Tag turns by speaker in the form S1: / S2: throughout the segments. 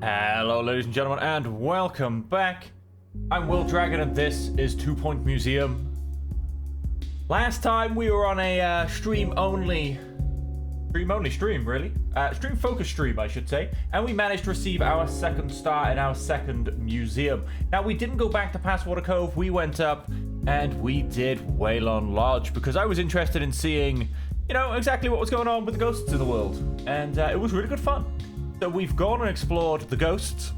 S1: Hello, ladies and gentlemen, and welcome back. I'm Will Dragon, and this is 2 Point Museum. Last time we were on a stream focus stream, I should say, and we managed to receive our second star in our second museum. Now, we didn't go back to Passwater Cove. We went up and we did Waylon Lodge because I was interested in seeing, exactly what was going on with the ghosts in the world, and it was really good fun. So we've gone and explored the ghosts.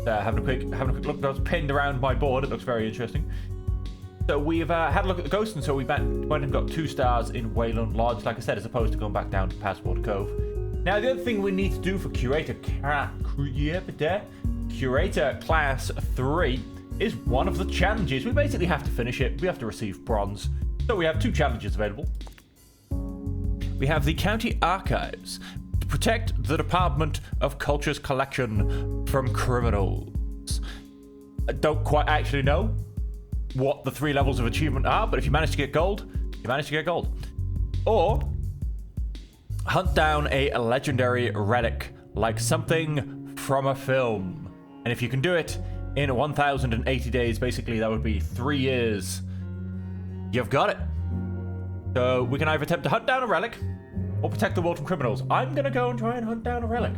S1: Having a quick look. That's pinned around my board. It looks very interesting. So we've had a look at the ghosts, and so we went and got 2 stars in Waylon Lodge, like I said, as opposed to going back down to Passwater Cove. Now, the other thing we need to do for Curator Class 3 is one of the challenges. We basically have to finish it. We have to receive bronze. So we have 2 challenges available. We have the County Archives. Protect the Department of Culture's collection from criminals. I don't quite actually know what the 3 levels of achievement are, but if you manage to get gold, you manage to get gold. Or hunt down a legendary relic, like something from a film. And if you can do it in 1,080 days, basically that would be 3 years, you've got it. So we can either attempt to hunt down a relic, or protect the world from criminals. I'm going to go and try and hunt down a relic.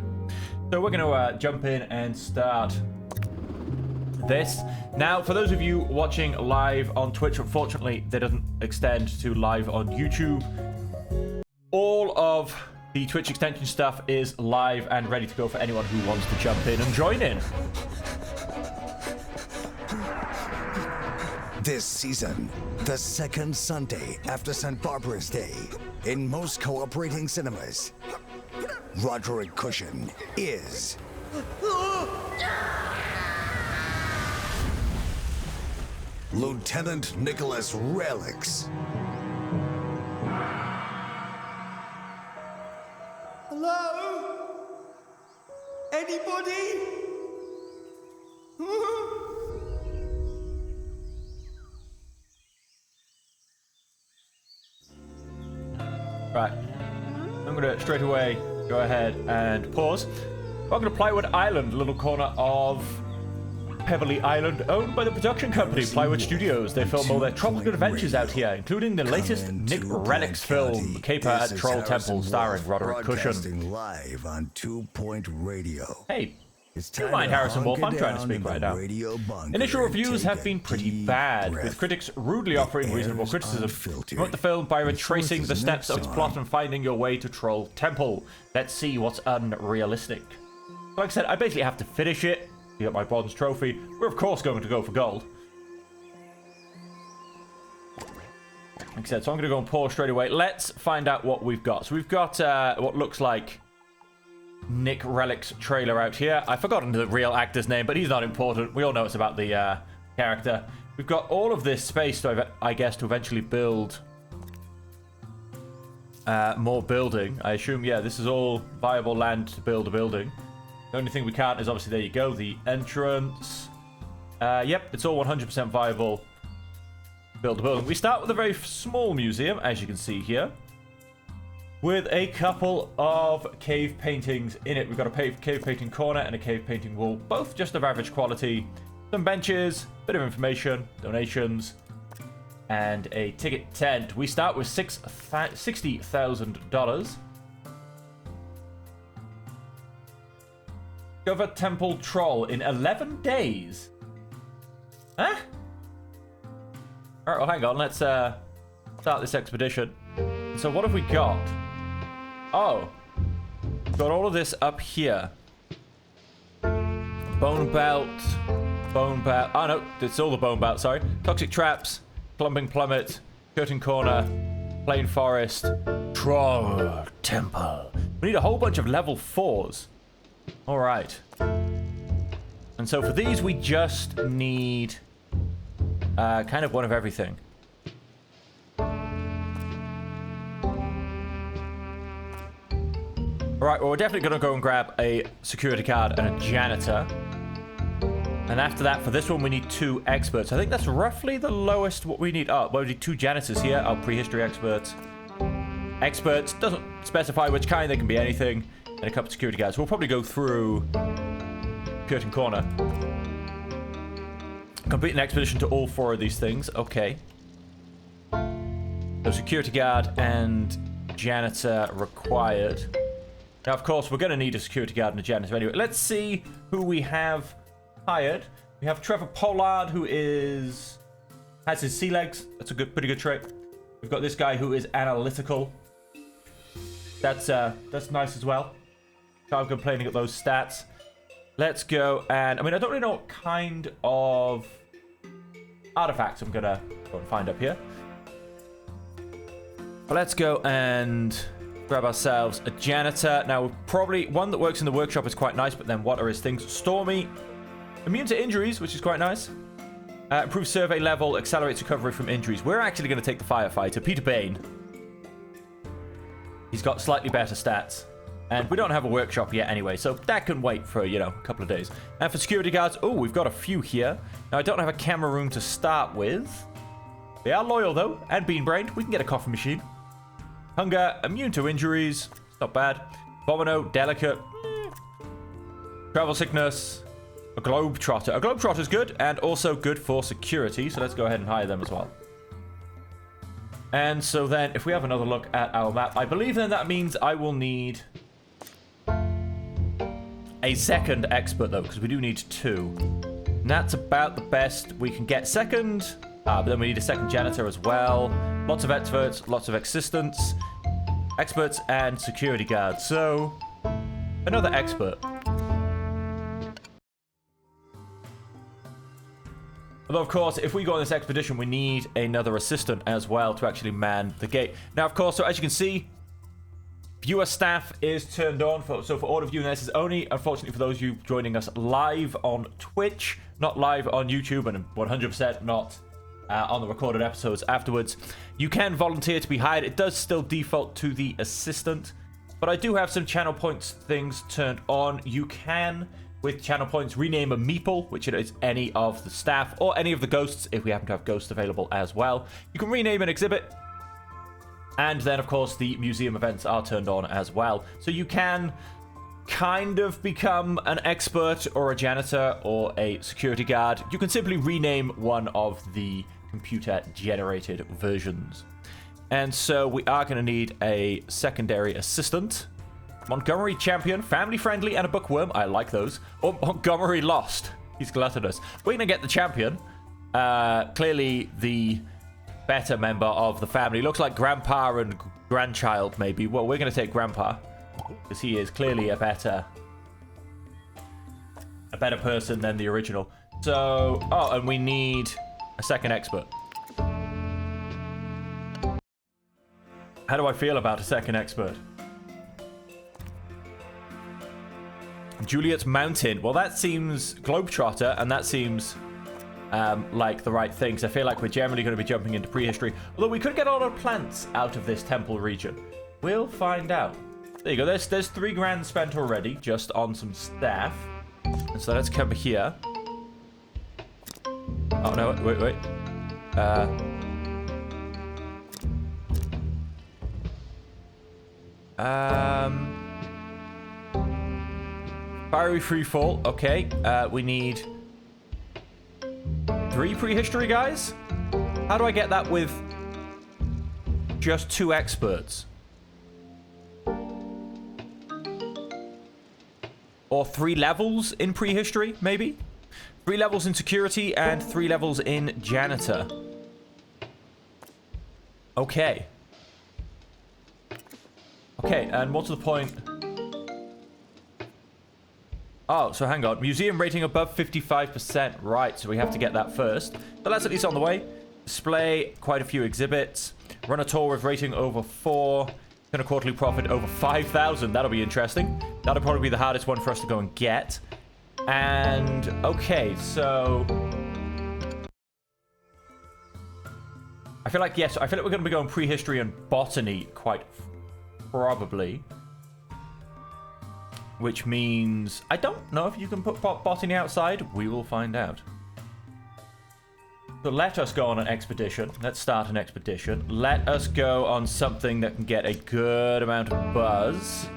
S1: So we're going to jump in and start this. Now, for those of you watching live on Twitch, unfortunately, that doesn't extend to live on YouTube. All of the Twitch extension stuff is live and ready to go for anyone who wants to jump in and join in.
S2: This season, the second Sunday after St. Barbara's Day, in most cooperating cinemas, Roderick Cushion is Lieutenant Nicholas Relics.
S3: Hello? Anybody?
S1: Right, I'm gonna straight away go ahead and pause. Welcome to Plywood Island, a little corner of Pebbly Island, owned by the production company Plywood Studios. They film all their tropical adventures out here, including the latest Nick Relics film, Caper at Troll Temple, starring Roderick Cushion.
S2: Live on 2 Point Radio.
S1: Hey, do you mind, Harrison Wolf? I'm trying to speak right now. Initial reviews have been pretty bad, with critics rudely offering reasonable criticism. Promote the film by retracing the steps of its plot and finding your way to Troll Temple. Let's see what's unrealistic. Like I said, I basically have to finish it. Get my bronze trophy. We're of course going to go for gold. Like I said, so I'm going to go and pause straight away. Let's find out what we've got. So we've got what looks like Nick Relics trailer out here. I've forgotten the real actor's name, but he's not important. We all know it's about the character. We've got all of this space, to, I guess, to eventually build more building. I assume, yeah, this is all viable land to build a building. The only thing we can't is, obviously, there you go, the entrance. Yep, it's all 100% viable. Build a building. We start with a very small museum, as you can see here, with a couple of cave paintings in it. We've got a cave painting corner and a cave painting wall, both just of average quality. Some benches, bit of information, donations, and a ticket tent. We start with $60,000. Discover Temple Troll in 11 days. Huh? Alright, well, hang on. Let's start this expedition. So what have we got? Oh. Got all of this up here. Bone belt. Bone belt. Oh, no. It's all the bone belt, sorry. Toxic traps. Plumbing plummet. Curtain corner. Plain forest. Troll temple. We need a whole bunch of level 4s. Alright. And so for these, we just need kind of one of everything. Alright, well, we're definitely going to go and grab a security card and a janitor. And after that, for this one, we need 2 experts. I think that's roughly the lowest what we need. Oh, well, we need 2 janitors here. Oh, prehistory experts. Experts, doesn't specify which kind. They can be anything. And a couple of security guards. We'll probably go through Curtain Corner. Complete an expedition to all 4 of these things. Okay. So security guard and janitor required. Now, of course, we're going to need a security guard and a janitor anyway. Let's see who we have hired. We have Trevor Pollard, who has his sea legs. That's a pretty good trait. We've got this guy who is analytical. That's nice as well. I'm complaining at those stats. Let's go and... I mean, I don't really know what kind of artifacts I'm going to go and find up here. But let's go and grab ourselves a janitor. Now, probably one that works in the workshop is quite nice, but then what are his things? Stormy. Immune to injuries, which is quite nice. Improves survey level, accelerates recovery from injuries. We're actually going to take the firefighter, Peter Bain. He's got slightly better stats. And we don't have a workshop yet anyway, so that can wait for, you know, a couple of days. And for security guards, oh, we've got a few here. Now, I don't have a camera room to start with. They are loyal, though, and bean-brained. We can get a coffee machine. Hunger, immune to injuries. It's not bad. Bomino, delicate. Travel sickness. A globetrotter. A globetrotter is good, and also good for security, so let's go ahead and hire them as well. And so then, if we have another look at our map, I believe then that means I will need a second expert, though, because we do need 2. And that's about the best we can get. Second, but then we need a second janitor as well. Lots of experts, lots of assistants, experts, and security guards. So, another expert. Although, of course, if we go on this expedition, we need another assistant as well to actually man the gate. Now, of course, so as you can see, viewer staff is turned on. So for all of you, and this is only, unfortunately, for those of you joining us live on Twitch, not live on YouTube, and 100% not on the recorded episodes afterwards. You can volunteer to be hired. It does still default to the assistant, but I do have some channel points things turned on. You can, with channel points, rename a meeple, which is any of the staff or any of the ghosts, if we happen to have ghosts available as well. You can rename an exhibit. And then, of course, the museum events are turned on as well. So you can kind of become an expert or a janitor or a security guard. You can simply rename one of the computer-generated versions. And so we are going to need a secondary assistant. Montgomery Champion, family-friendly, and a bookworm. I like those. Or Montgomery Lost. He's gluttonous. We're going to get the champion. Clearly, the better member of the family. Looks like grandpa and grandchild, maybe. Well, we're going to take grandpa, because he is clearly a better person than the original. So, oh, and we need a second expert. How do I feel about a second expert? Juliet's Mountain. Well, that seems Globetrotter, and that seems like the right things. I feel like we're generally going to be jumping into prehistory. Although we could get a lot of plants out of this temple region. We'll find out. There you go. There's 3 grand spent already just on some staff. And so let's come here. Oh, no. Wait. Fiery Freefall. Okay. We need 3 prehistory guys? How do I get that with just 2 experts? Or 3 levels in prehistory, maybe? 3 levels in security and 3 levels in janitor. Okay. Okay, and what's the point? Oh, so hang on. Museum rating above 55%. Right, so we have to get that first. But that's at least on the way. Display quite a few exhibits. Run a tour with rating over 4. Turn a quarterly profit over 5,000. That'll be interesting. That'll probably be the hardest one for us to go and get. And, okay, so I feel like, yes, I feel like we're going to be going prehistory and botany quite probably. Which means, I don't know if you can put botany outside. We will find out. So let us go on an expedition. Let's start an expedition. Let us go on something that can get a good amount of buzz.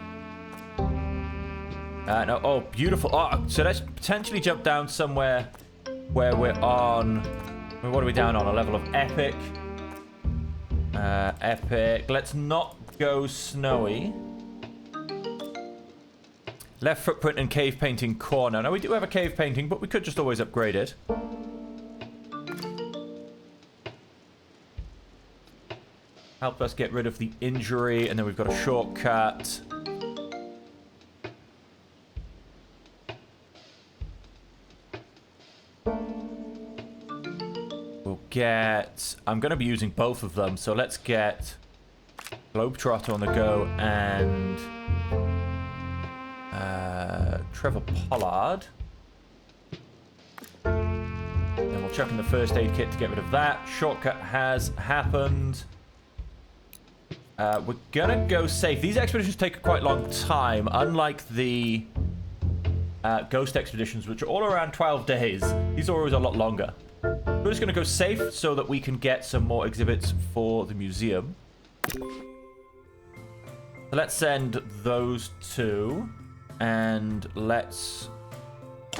S1: No, oh, beautiful. Oh, so let's potentially jump down somewhere where we're on... What are we down on? A level of epic. Epic. Let's not go snowy. Left footprint and cave painting corner. Now, we do have a cave painting, but we could just always upgrade it. Help us get rid of the injury, and then we've got a shortcut. We'll get... I'm going to be using both of them, so let's get Globetrotter on the go and Trevor Pollard. Then we'll chuck in the first aid kit to get rid of that. Shortcut has happened. We're gonna go safe. These expeditions take a quite long time, unlike the ghost expeditions, which are all around 12 days. These are always a lot longer. We're just gonna go safe so that we can get some more exhibits for the museum. So let's send those two, and let's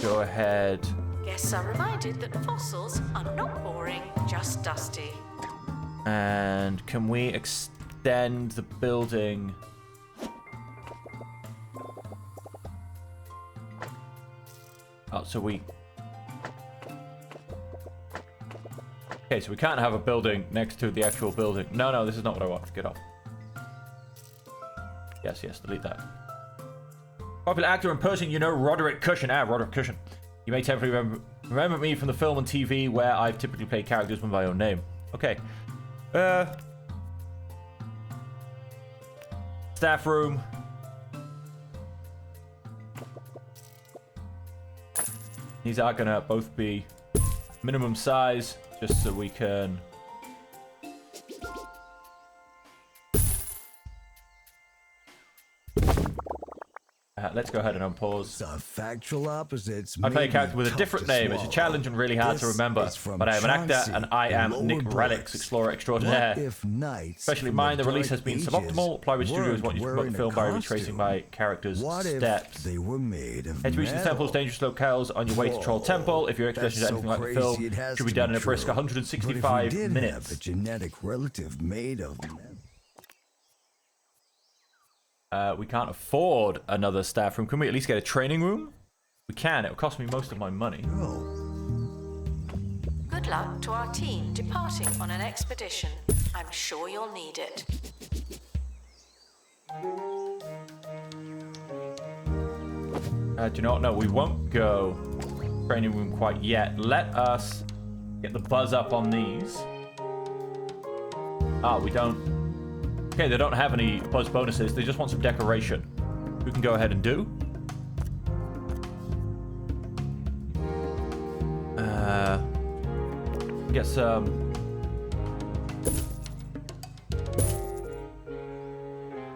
S1: go ahead.
S4: Guests are reminded that fossils are not boring, just dusty.
S1: And can we extend the building? Oh, so we... Okay, so we can't have a building next to the actual building. No, this is not what I want. Get off. Yes, delete that. Popular actor and person, you know, Roderick Cushion. Roderick Cushion. You may temporarily remember me from the film and TV where I've typically played characters with my own name. Okay. Staff room. These are gonna both be minimum size, just so we can... let's go ahead and unpause.
S2: The factual opposites.
S1: I play a character with a different name. It's a challenge and really hard to remember. But I am an actor, and I am Nick Relics, Explorer Extraordinaire. Especially mine, the release has been suboptimal. Apply which studios want you to promote the film by retracing my character's steps.
S2: They were made of
S1: Head to reach the temple's dangerous locales on your way to Troll Temple. If your expedition is anything like the film, it should be done in a brisk 165 minutes.
S2: A genetic relative made of...
S1: We can't afford another staff room. Can we at least get a training room? We can. It'll cost me most of my money.
S4: Good luck to our team departing on an expedition. I'm sure you'll need it.
S1: Do you know what? No, we won't go training room quite yet. Let us get the buzz up on these. We don't. Okay, they don't have any buzz bonuses. They just want some decoration. We can go ahead and do. Get some...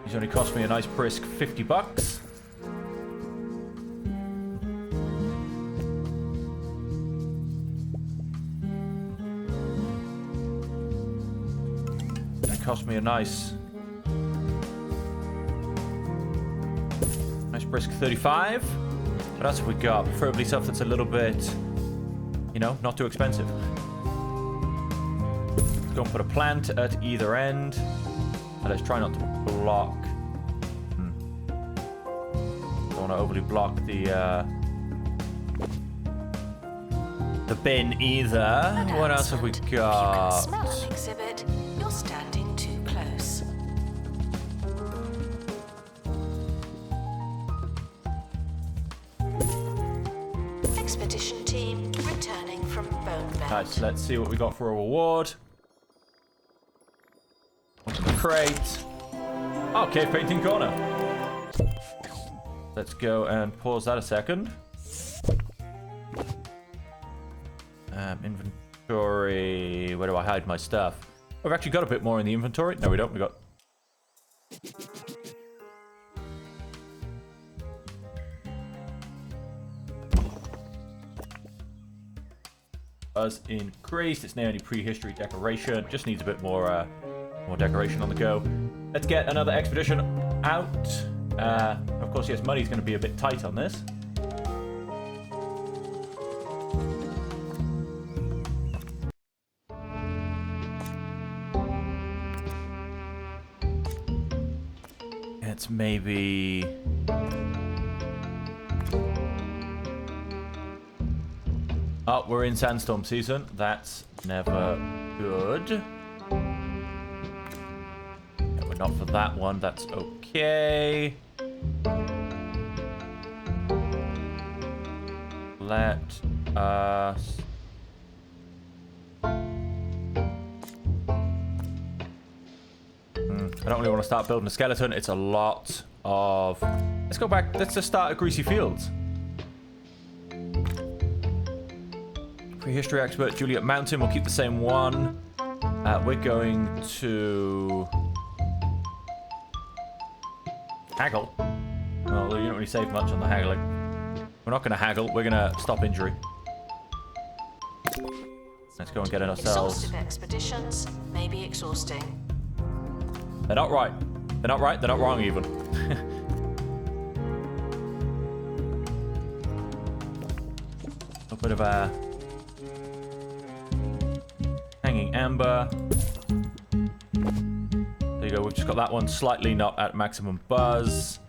S1: These only cost me a nice brisk $50. That cost me a nice brisk 35. What else have we got? Preferably stuff that's a little bit, you know, not too expensive. Let's go and put a plant at either end. And let's try not to block. Don't want to overly block the bin either. What else have we got?
S4: If you can smell an exhibit, you're standing too close. Expedition team returning from Bone Belt.
S1: Nice. Let's see what we got for a reward. Open the crate. Oh, cave painting corner. Let's go and pause that a second. Inventory. Where do I hide my stuff? We've actually got a bit more in the inventory. No, we don't. We got... Buzz increased. It's nearly prehistory decoration. Just needs a bit more decoration on the go. Let's get another expedition out. Of course, yes, money's going to be a bit tight on this. It's maybe... Oh, we're in sandstorm season. That's never good. Yeah, we're not for that one. That's okay. Let us... I don't really want to start building a skeleton. It's a lot of... Let's go back. Let's just start at Greasy Fields. Prehistory expert Juliet Mountain. We'll keep the same one. We're going to... Haggle. Well, you don't really save much on the haggling. We're not going to haggle. We're going to stop injury. Let's go and get it ourselves.
S4: Exhaustive expeditions may be exhausting.
S1: They're not right. They're not right. They're not wrong even. A bit of a hanging amber. There you go. We've just got that one slightly not at maximum buzz.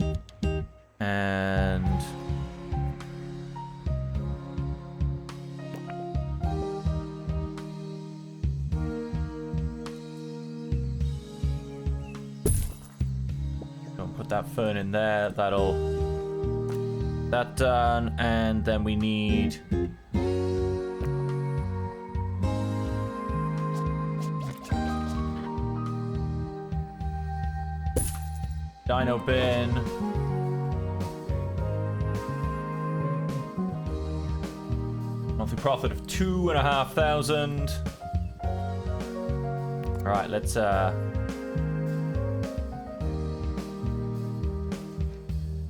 S1: And put that fern in there. That'll... That done. And then we need... Dino bin. Monthly profit of 2,500. Alright, let's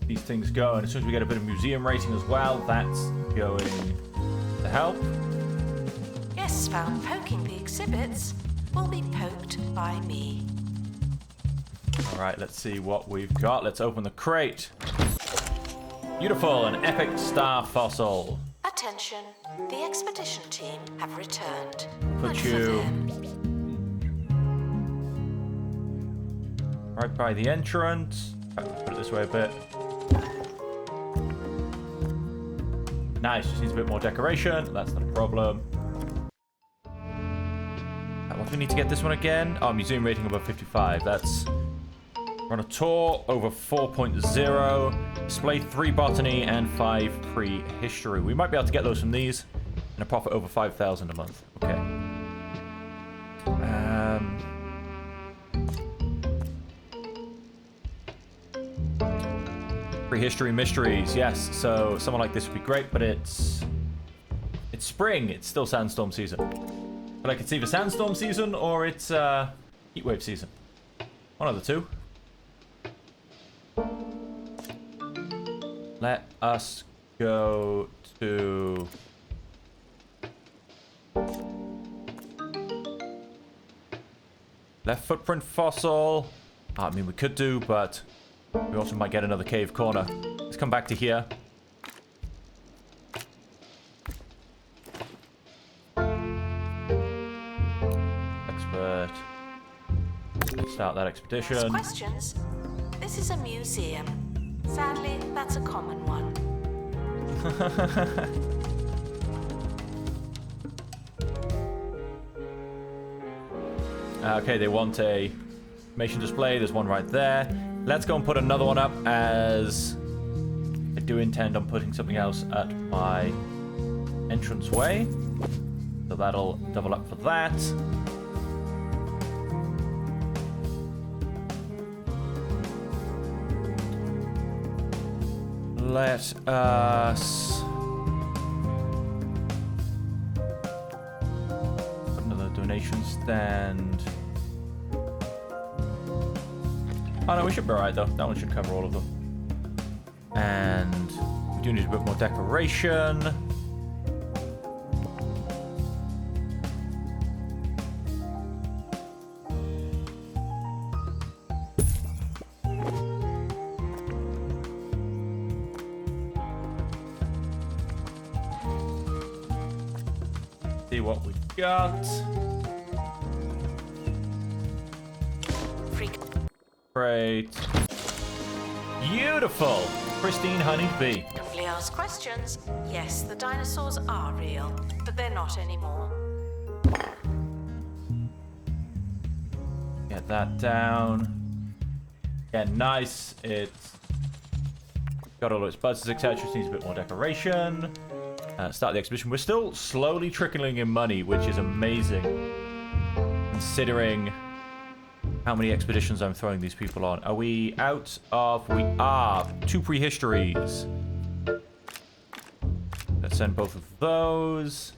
S1: these things go, and as soon as we get a bit of museum rating as well, that's going to help.
S4: Guests found poking the exhibits will be poked by me.
S1: Alright, let's see what we've got. Let's open the crate. Beautiful, an epic star fossil.
S4: Attention, the expedition team have returned.
S1: Put
S4: Good for
S1: you
S4: them.
S1: right by the entrance. Put it this way a bit. Nice, just needs a bit more decoration. That's not a problem. What do we need to get this one again? Oh, museum rating above 55. That's... Run a tour over 4.0. Display 3 botany and 5 prehistory. We might be able to get those from these. And a profit over 5,000 a month. Okay. Prehistory mysteries. Yes, so someone like this would be great, but it's spring. It's still sandstorm season. But like, it's either sandstorm season or it's heatwave season. One of the two. Let us go to... Left footprint fossil. I mean, we could do, but we also might get another cave corner. Let's come back to here. Expert. Let's start that expedition.
S4: Questions? This is a museum. Sadly, that's a common one.
S1: Okay, they want a information display. There's one right there. Let's go and put another one up, as I do intend on putting something else at my entranceway. So that'll double up for that. Let us put another donation stand. Oh no, we should be alright though. That one should cover all of them. And we do need a bit more decoration. See what we got.
S4: Freak.
S1: Great. Beautiful. Pristine honeyed bee.
S4: Nobody asked questions. Yes, the dinosaurs are real, but they're not anymore.
S1: Get that down. Yeah, nice. It's got all its buzzes, etc. Just needs a bit more decoration. Start the exhibition. We're still slowly trickling in money, which is amazing, considering how many expeditions I'm throwing these people on. Are we out of... We are. 2 prehistories. Let's send both of those.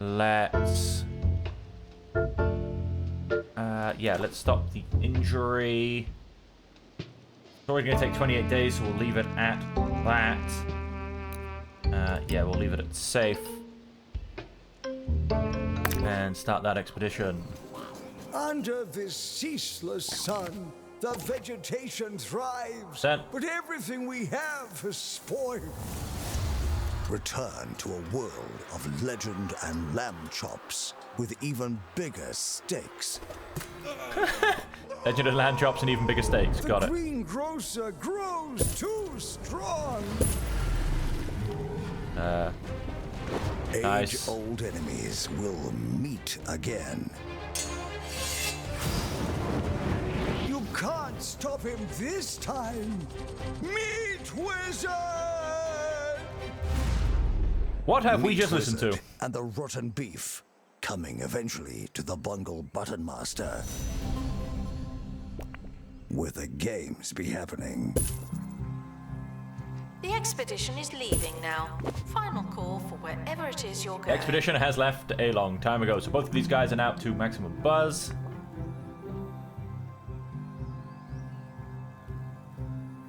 S1: Let's... yeah, let's stop the injury. It's already going to take 28 days, so we'll leave it at that. Yeah, we'll leave it at safe. And start that expedition.
S2: Under this ceaseless sun, the vegetation thrives, but everything we have is spoiled. Return to a world of legend and lamb chops with even bigger steaks.
S1: Legend of lamb chops and even bigger steaks. Got it.
S2: The greengrocer grows too strong.
S1: Nice.
S2: Age-old enemies will meet again. You can't stop him this time. Meat Wizard!
S1: What have we
S2: Meat
S1: just listened to?
S2: Wizard and the rotten beef, coming eventually to the Bungle Button Master. Will the games be happening?
S4: The expedition is leaving now. Final call for wherever it is you're
S1: The
S4: going.
S1: expedition has left a long time ago, so both of these guys are now up to maximum buzz.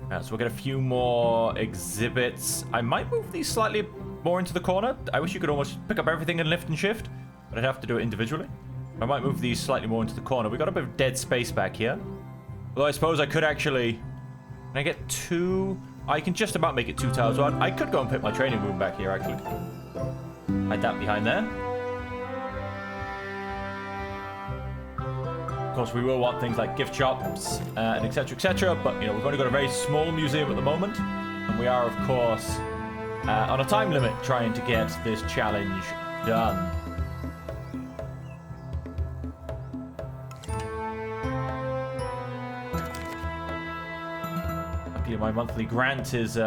S1: So we'll get a few more exhibits. I might move these slightly more into the corner. I wish you could almost pick up everything and lift and shift, but I'd have to do it individually. I might move these slightly more into the corner. We've got a bit of dead space back here. Although I suppose I could actually... Can I get 2? I can just about make it 2 tiles wide. I could go and put my training room back here, actually. Hide that behind there. Of course, we will want things like gift shops and etc., but, you know, we've only got a very small museum at the moment. And we are, of course, on a time limit trying to get this challenge done. My monthly grant is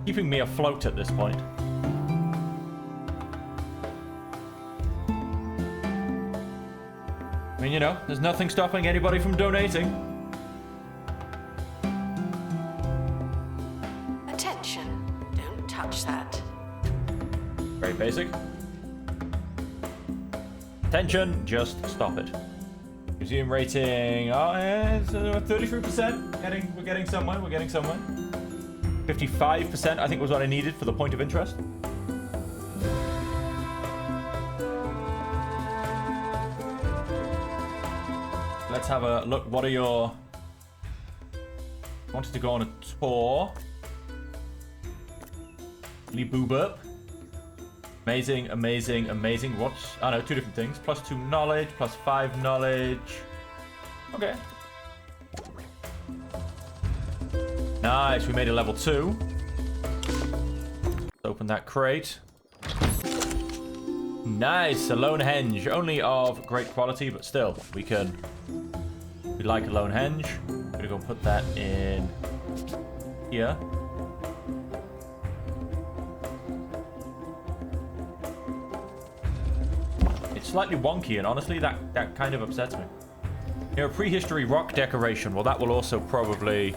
S1: keeping me afloat at this point. I mean, you know, there's nothing stopping anybody from donating.
S4: Attention, don't touch that.
S1: Very basic. Attention, just stop it. Museum rating, it's 33%. We're getting somewhere, 55%, I think was what I needed for the point of interest. Let's have a look. What are your... Wanted to go on a tour. Lee Boobop. Amazing, amazing, amazing. What's... I know, 2 different things. +2 knowledge, +5 knowledge. Okay. Nice, we made a level 2. Let's open that crate. Nice, a lone henge. Only of great quality, but still, we like a lone henge. I'm gonna go put that in here. Slightly wonky, and honestly, that kind of upsets me. You know, prehistory rock decoration. Well, that will also probably...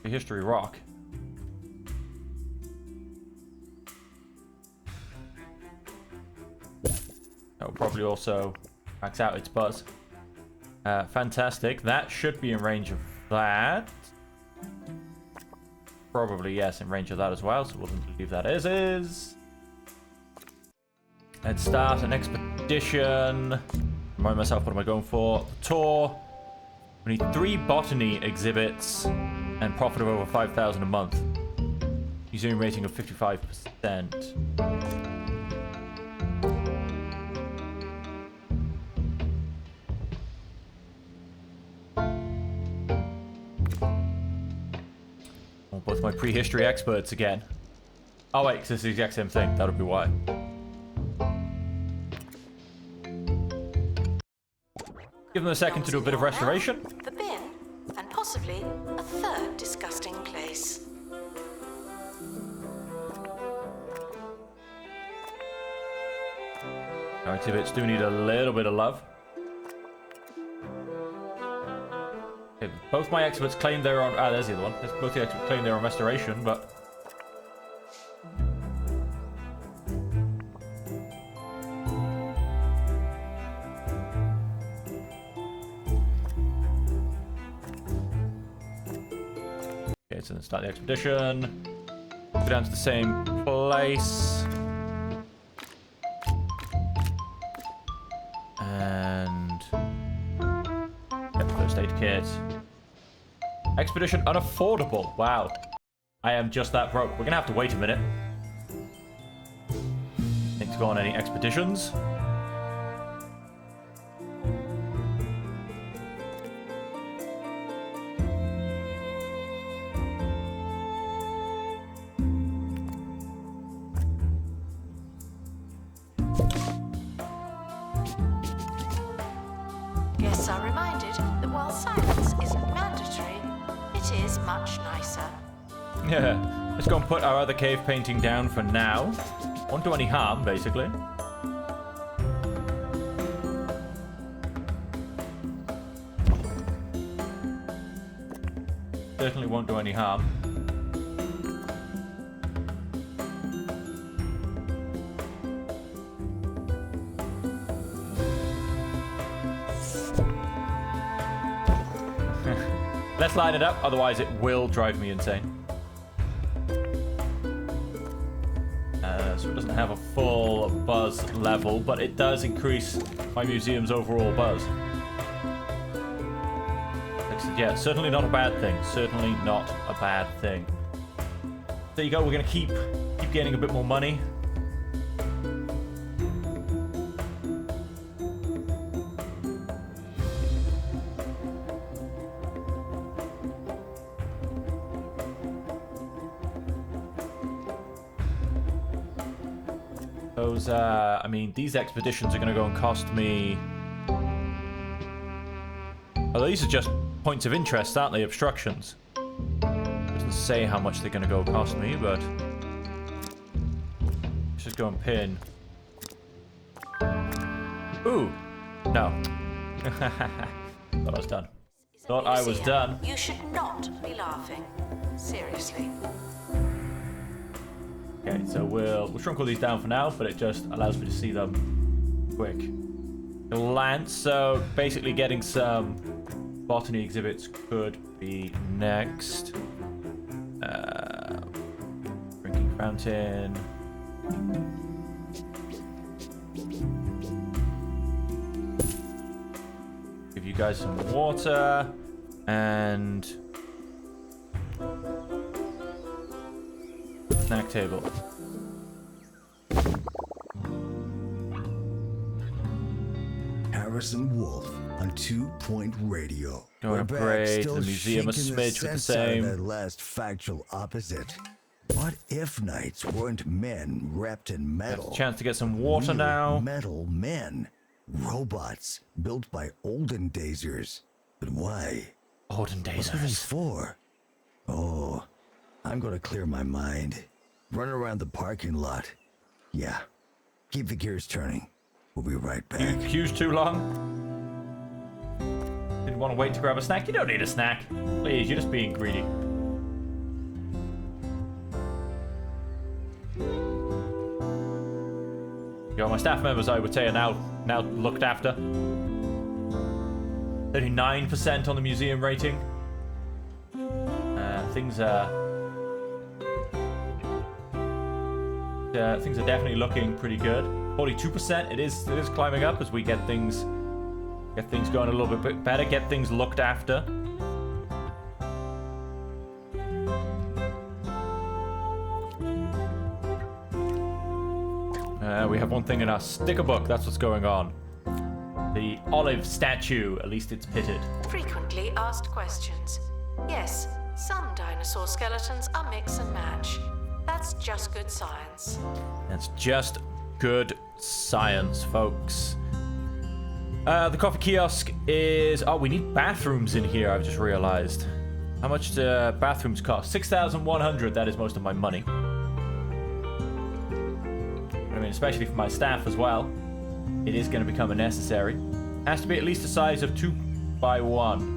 S1: Prehistory rock. That will probably also max out its buzz. Fantastic. That should be in range of that. Probably, yes, in range of that as well, so we'll leave that as is. Let's start an expedition. Remind myself, what am I going for? Tour. We need 3 botany exhibits and profit of over 5,000 a month. Museum rating of 55%. Oh, both my prehistory experts again. Oh wait, because it's the exact same thing. That would be why. Give them a second to do a bit of restoration.
S4: The bin, and possibly a third disgusting place.
S1: Our exhibits do need a little bit of love. Okay, both my experts claim they're on... Ah, there's the other one. Both the experts claim they're on restoration, but... Okay, so let's start the expedition. Go down to the same place. And get the first aid kit. Expedition unaffordable. Wow. I am just that broke. We're gonna have to wait a minute. Think to go on any expeditions.
S4: Guests are reminded that while silence isn't mandatory, it is much nicer.
S1: Yeah. Let's go and put our other cave painting down for now. Won't do any harm, basically. Certainly won't do any harm. Let's line it up, otherwise it will drive me insane. So it doesn't have a full buzz level, but it does increase my museum's overall buzz. Yeah, certainly not a bad thing. Certainly not a bad thing. There you go, we're gonna keep getting a bit more money. Those, I mean, these expeditions are going to go and cost me... Oh, these are just points of interest, aren't they? Obstructions. Doesn't say how much they're going to go cost me, but... Let's just go and pin. Ooh! No. Thought I was done. Thought I was done.
S4: You should not be laughing. Seriously.
S1: Okay, so we'll shrunk all these down for now, but it just allows me to see them quick glance. So basically getting some botany exhibits could be next. Drinking fountain. Give you guys some water and snack table.
S2: Harrison Wolf on 2 Point Radio.
S1: Go
S2: We're
S1: upgrade
S2: back, still
S1: the museum a
S2: shaking the
S1: smidge with the
S2: sense out of
S1: same.
S2: that last factual opposite. What if knights weren't men wrapped in metal?
S1: Chance to get some water
S2: Real
S1: now.
S2: Metal men. Robots built by olden daysers. But why?
S1: Olden days.
S2: What are these for? Oh, I'm gonna clear my mind. Run around the parking lot. Yeah. Keep the gears turning. We'll be right back.
S1: Queue's too long. Didn't want to wait to grab a snack. You don't need a snack. Please, you're just being greedy. Yo, my staff members, I would say, are now looked after. 39% on the museum rating. Things are definitely looking pretty good. 42%. It is climbing up as we get things going a little bit better. Get things looked after. We have one thing in our sticker book. That's what's going on. The olive statue. At least it's pitted.
S4: Frequently asked questions. Yes, some dinosaur skeletons are mix and match. That's just good science.
S1: That's just good science, folks. The coffee kiosk is... Oh, we need bathrooms in here, I've just realized. How much do bathrooms cost? 6,100. That is most of my money. I mean, especially for my staff as well. It is going to become a necessary. Has to be at least a size of 2 by 1.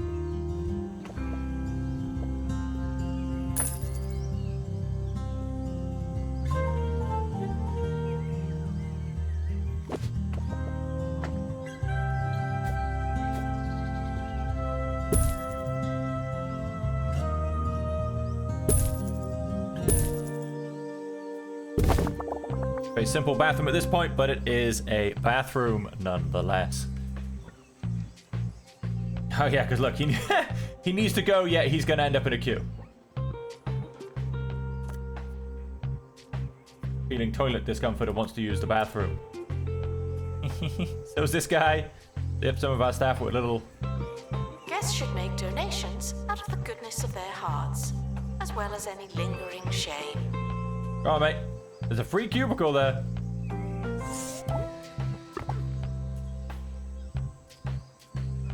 S1: Very simple bathroom at this point, but it is a bathroom nonetheless. Oh yeah, because look, he needs to go, yet he's going to end up in a queue. Feeling toilet discomfort and wants to use the bathroom. So is this guy. Yep, some of our staff were a little...
S4: Guests should make donations out of the goodness of their hearts, as well as any lingering shame.
S1: Go on, mate. There's a free cubicle there.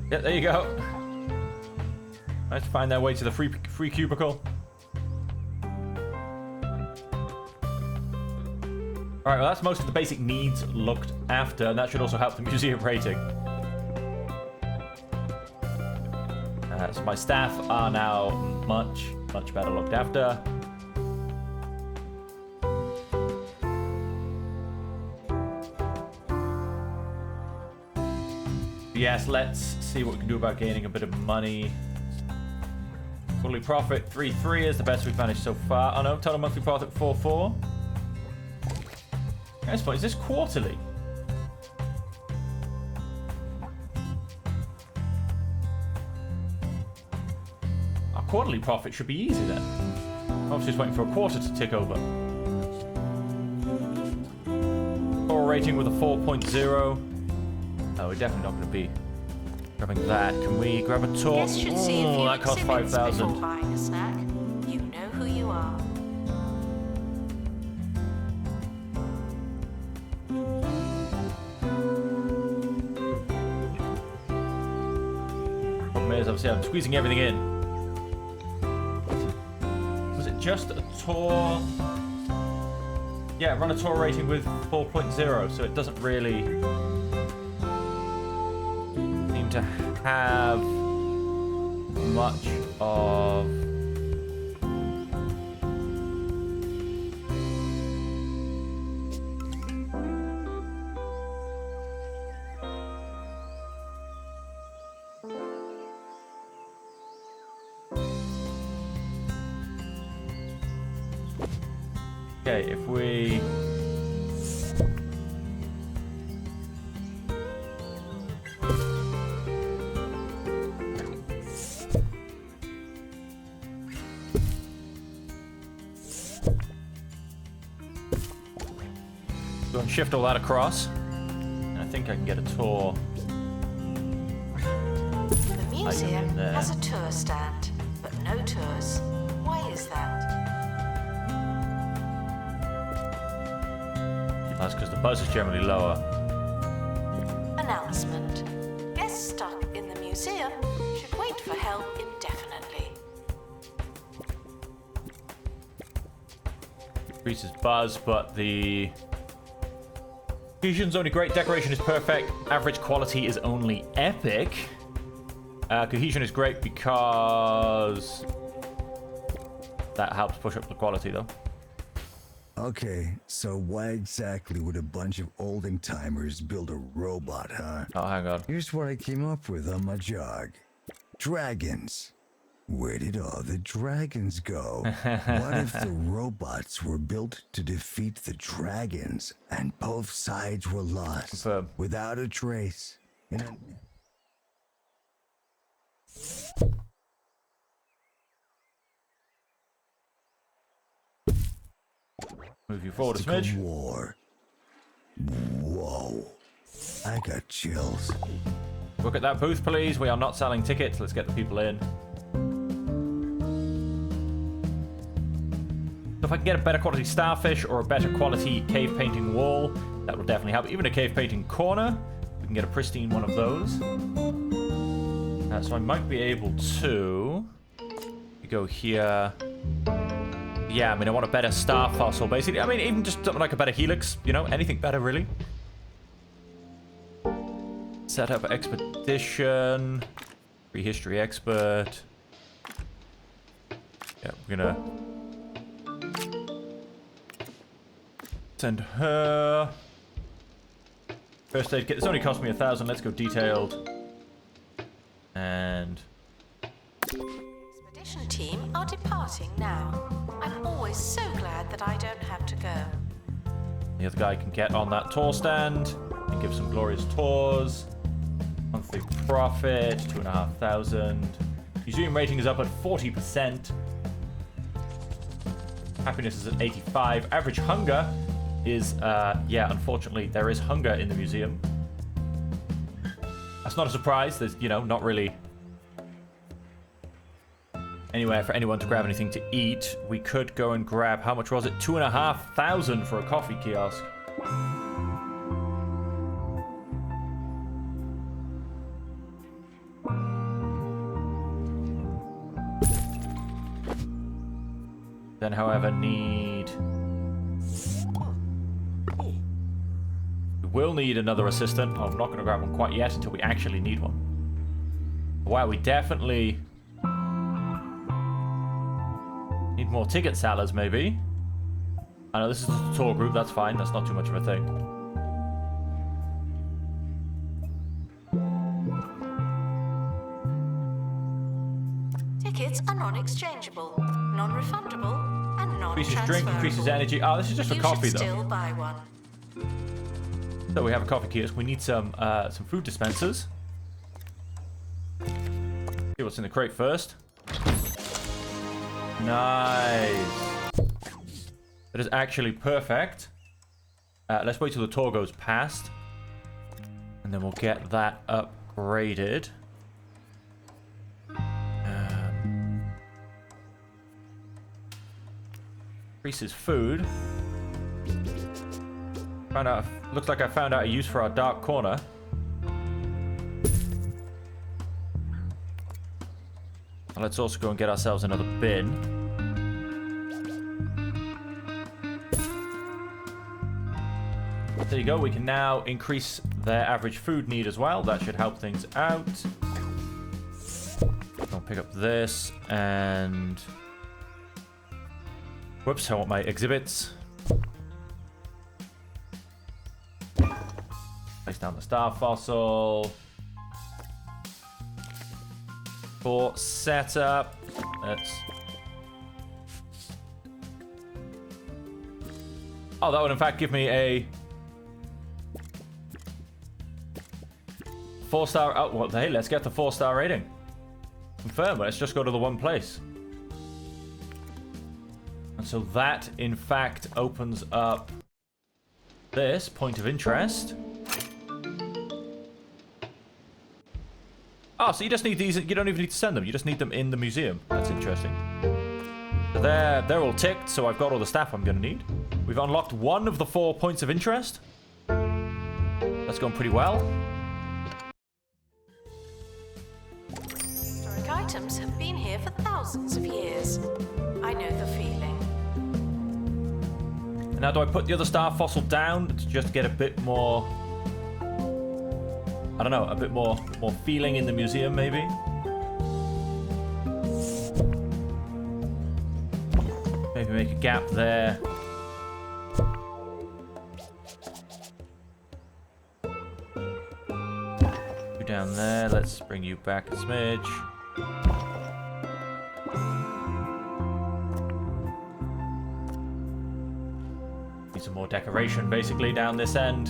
S1: Yeah, there you go. Nice to find their way to the free cubicle. Alright, well that's most of the basic needs looked after, and that should also help the museum rating. So my staff are now much better looked after. Yes, let's see what we can do about gaining a bit of money. Quarterly profit 3.3 is the best we've managed so far. Oh no, total monthly profit 4.4. Nice point. Is this quarterly? Our quarterly profit should be easy then. Obviously, just waiting for a quarter to tick over. Core rating with a 4.0. Oh, we're definitely not going to be grabbing that. Can we grab a tour?
S4: Guests should see a few
S1: that costs
S4: exhibits
S1: 5,000.
S4: before buying a snack. You know who you are.
S1: Problem is, obviously, I'm squeezing everything in. Was it just a tour? Yeah, run a tour rating with 4.0, so it doesn't really seem to have much of... Okay, if we... Go and shift all that across. And I think I can get a tour.
S4: The museum has a tour stand, but no tours. Why is that?
S1: That's because the buzz is generally lower.
S4: Announcement. Guests stuck in the museum should wait for help indefinitely.
S1: Increases buzz, but the cohesion's only great, decoration is perfect, average quality is only epic. Cohesion is great because that helps push up the quality, though.
S2: Okay, so why exactly would a bunch of olding timers build a robot, huh?
S1: Oh, hang on.
S2: Here's what I came up with on my jog. Dragons. Where did all the dragons go? What if the robots were built to defeat the dragons and both sides were lost
S1: Confirm.
S2: without a trace? In a...
S1: Move you forward a
S2: mystical
S1: smidge.
S2: war. Whoa. I got chills.
S1: Look at that booth, please. We are not selling tickets. Let's get the people in. So if I can get a better quality starfish or a better quality cave painting wall, that will definitely help. Even a cave painting corner, we can get a pristine one of those. So I might be able to go here. Yeah, I mean, I want a better star fossil, basically. I mean, even just something like a better helix, you know, anything better, really. Set up expedition. Prehistory expert. Yeah, we're gonna send her. First aid kit. This only cost me 1,000. Let's go detailed. And
S4: Expedition team are departing now. I'm always so glad that I don't have to go.
S1: the other guy can get on that tour stand and give some glorious tours. Monthly profit, 2,500. Museum rating is up at 40%. Happiness is at 85. Average hunger is, yeah, unfortunately, there is hunger in the museum. That's not a surprise. There's, you know, not really anywhere for anyone to grab anything to eat. We could go and grab, how much was it? 2,500 for a coffee kiosk. Then, however, need... We will need another assistant. I'm not going to grab one quite yet until we actually need one. Wow, we definitely need more ticket sellers, maybe. I know this is a tour group. That's fine. That's not too much of a thing.
S4: Tickets are non-exchangeable, non-refundable, and
S1: Increases
S4: non-transferable.
S1: drink, increases energy. Oh, this is just for
S4: You
S1: coffee,
S4: should
S1: though.
S4: still buy one.
S1: So we have a coffee kiosk. We need some food dispensers. See what's in the crate first. Nice. That is actually perfect. Let's wait till the tour goes past. And then we'll get that upgraded. Increases food. Found out. Looks like I found out a use for our dark corner. Let's also go and get ourselves another bin. There you go. We can now increase their average food need as well. That should help things out. I'll pick up this and... Whoops, I want my exhibits. Place down the star fossil. For setup, let's... Oh, that would in fact give me a 4-star... Oh, well, hey, let's get the 4-star rating. Confirm, let's just go to the one place. And so that, in fact, opens up this point of interest. Oh, so you just need these, you don't even need to send them, you just need them in the museum. That's interesting. So they're all ticked, so I've got all the staff I'm going to need. We've unlocked one of the 4 points of interest. That's going pretty well.
S4: Historic items have been here for thousands of years. I know the feeling.
S1: Now, do I put the other star fossil down to just get a bit more... I don't know, a bit more feeling in the museum, maybe? Maybe make a gap there. You down there. Let's bring you back a smidge. Need some more decoration, basically, down this end.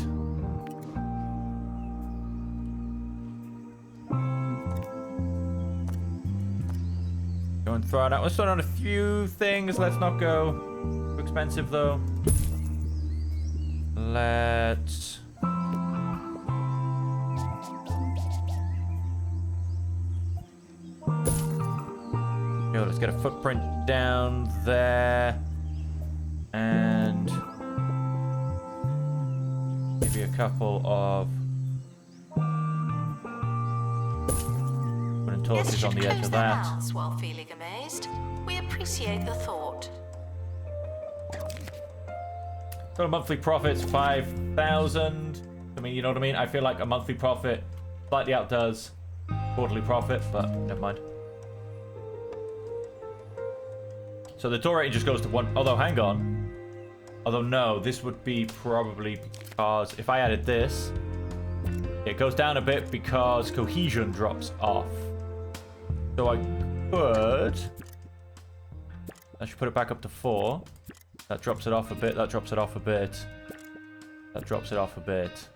S1: Go and throw it out. Let's throw out a few things. Let's not go too expensive, though. Let's... Yo, let's get a footprint down there. And... maybe a couple of... wooden torches on the edge of that.
S4: Mouths while feeling amazed. We appreciate the thought.
S1: Total monthly profits 5,000. I mean, you know what I mean? I feel like a monthly profit slightly outdoes quarterly profit, but never mind. So the door rating just goes to 1. Although, hang on. Although, no, this would be probably because if I added this, it goes down a bit because cohesion drops off. So I could... I should put it back up to 4. That drops it off a bit. That drops it off a bit. That drops it off a bit.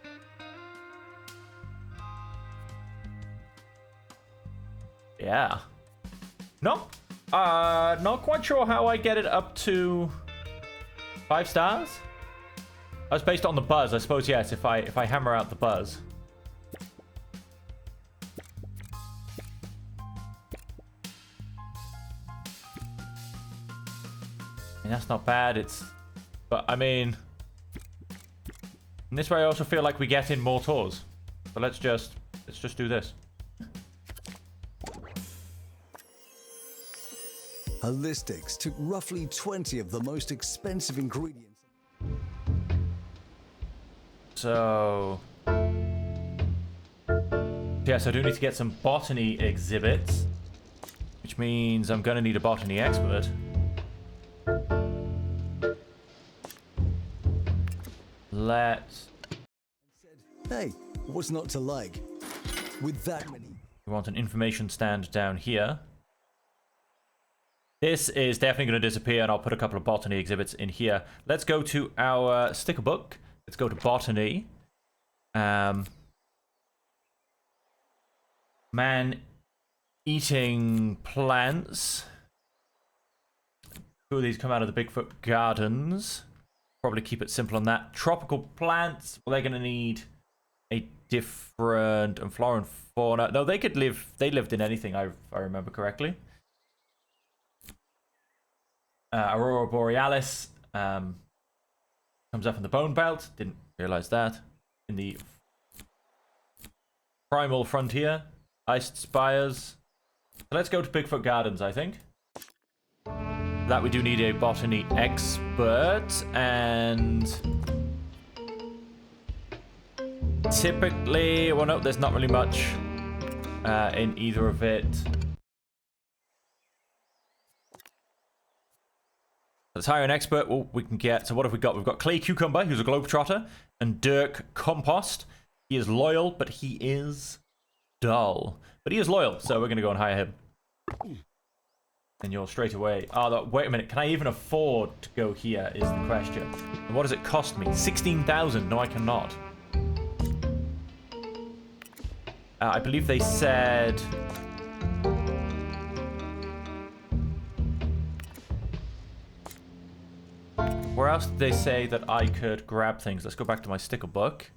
S1: Yeah. No. Not quite sure how I get it up to 5 stars. That's based on the buzz. I suppose yes. If I hammer out the buzz. That's not bad. But I mean, in this way I also feel like we get in more tours. So let's just do this.
S2: Holistics took roughly 20 of the most expensive ingredients.
S1: So yes, I do need to get some botany exhibits, which means I'm gonna need a botany expert. Let's...
S2: Hey, what's not to like? With that many...
S1: We want an information stand down here. This is definitely going to disappear, and I'll put a couple of botany exhibits in here. Let's go to our sticker book. Let's go to botany. Man eating plants. 2 of these come out of the Bigfoot Gardens. Probably keep it simple on that. Tropical plants. Well, they're going to need a different and flora and fauna. No, they could live. They lived in anything, if I remember correctly. Aurora Borealis comes up in the Bone Belt. Didn't realize that. In the Primal Frontier. Iced Spires. So let's go to Bigfoot Gardens, I think. That we do need a botany expert, and typically, well, no, there's not really much in either of it. Let's hire an expert. Well, we can get. So what have we got? We've got Clay Cucumber, who's a globetrotter, and Dirk Compost. He is loyal, but he is dull. But he is loyal, so we're going to go and hire him. And you're straight away. Oh, wait a minute. Can I even afford to go here is the question. And what does it cost me? 16,000. No, I cannot. I believe they said... Where else did they say that I could grab things? Let's go back to my sticker book.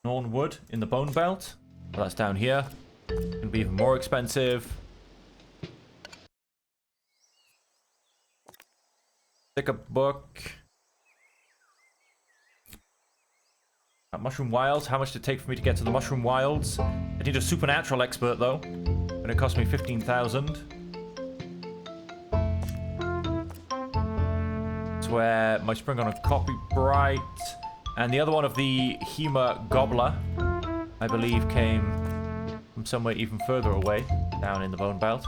S1: Nornwood in the Bone Belt. Well, that's down here. Gonna be even more expensive. Sticker book. Mushroom Wilds. How much did it take for me to get to the Mushroom Wilds? I need a supernatural expert though. Gonna cost me 15,000. Swear my spring on a copyright. And the other one of the Humor Gobbler, I believe, came from somewhere even further away, down in the Bone Belt.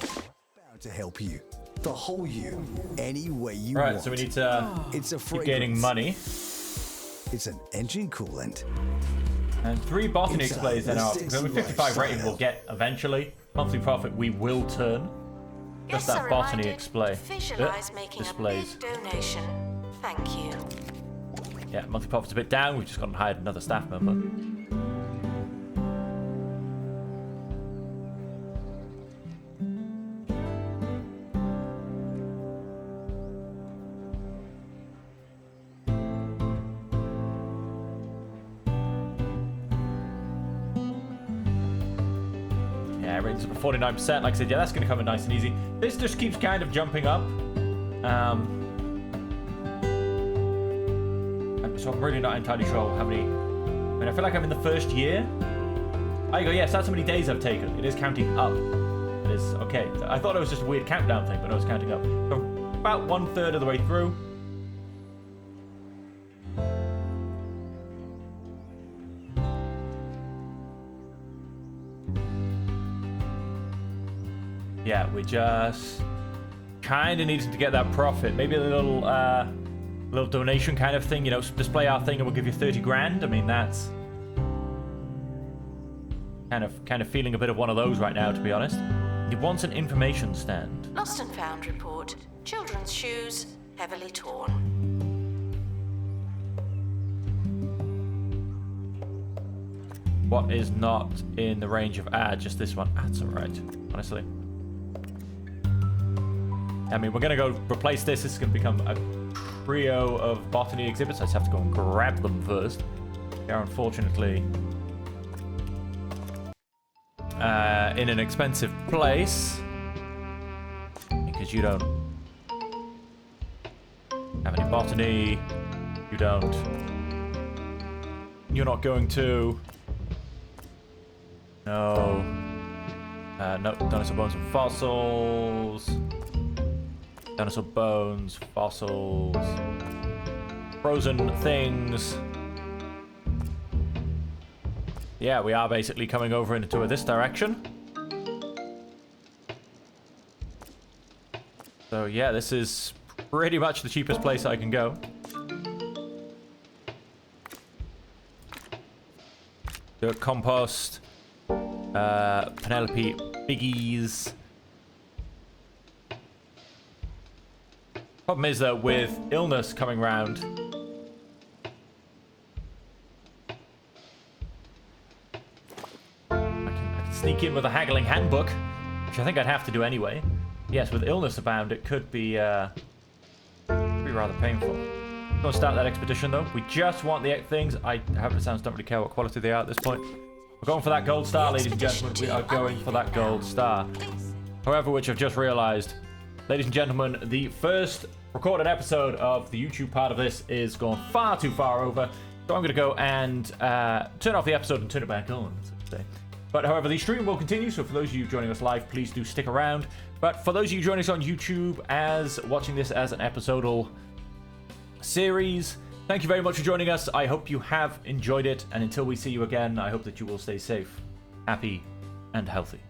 S2: Bound to help you. The whole you. Any way you
S1: Right,
S2: want.
S1: so we need to
S2: It's a
S1: keep gaining money.
S2: It's an engine coolant.
S1: And 3 botany
S2: Inside
S1: displays then
S2: the
S1: are.
S2: six
S1: Because with 55 rating
S2: lifestyle.
S1: we'll get eventually. Monthly profit we will turn. Just
S4: Yes,
S1: that
S4: sir,
S1: botany
S4: reminded.
S1: display.
S4: Visualize making
S1: displays.
S4: a big donation. Thank you.
S1: Yeah, monthly profit's a bit down. We've just gone and hired another staff member. there, into 49%. Like I said, yeah, that's going to come in nice and easy. This just keeps kind of jumping up. So I'm really not entirely sure how many... I mean, I feel like I'm in the first year. There you go, yes, that's how many days I've taken. It is counting up. It is, okay. I thought it was just a weird countdown thing, but I was counting up. So about 1/3 of the way through. Yeah, we just kind of needed to get that profit. Maybe a little donation kind of thing, you know, display our thing and we'll give you 30 grand. I mean, that's kind of feeling a bit of one of those right now, to be honest. He wants an information stand.
S4: Lost and found report. Children's shoes, heavily torn.
S1: What is not in the range of just this one? That's alright, honestly. I mean, we're going to go replace this. This is going to become a trio of botany exhibits. I just have to go and grab them first. They're unfortunately in an expensive place because you don't have any botany. You're not going to. No. No, dinosaur bones and fossils. Dinosaur bones, fossils, frozen things. Yeah, we are basically coming over into this direction. So yeah, this is pretty much the cheapest place I can go. Dirt compost, Penelope biggies. Problem is that with illness coming round, I can sneak in with a haggling handbook, which I think I'd have to do anyway. Yes, with illness abound, it could be rather painful. We're going to start that expedition though. We just want the things. I hope it sounds, don't really care what quality they are at this point. We're going for that gold star, ladies and gentlemen. We are going for that gold star. However, which I've just realized, ladies and gentlemen, the first recorded episode of the YouTube part of this is gone far too far over. So I'm going to go and turn off the episode and turn it back on, so to say. But however, the stream will continue, so for those of you joining us live, please do stick around. But for those of you joining us on YouTube, as watching this as an episodal series, thank you very much for joining us. I hope you have enjoyed it, and until we see you again, I hope that you will stay safe, happy, and healthy.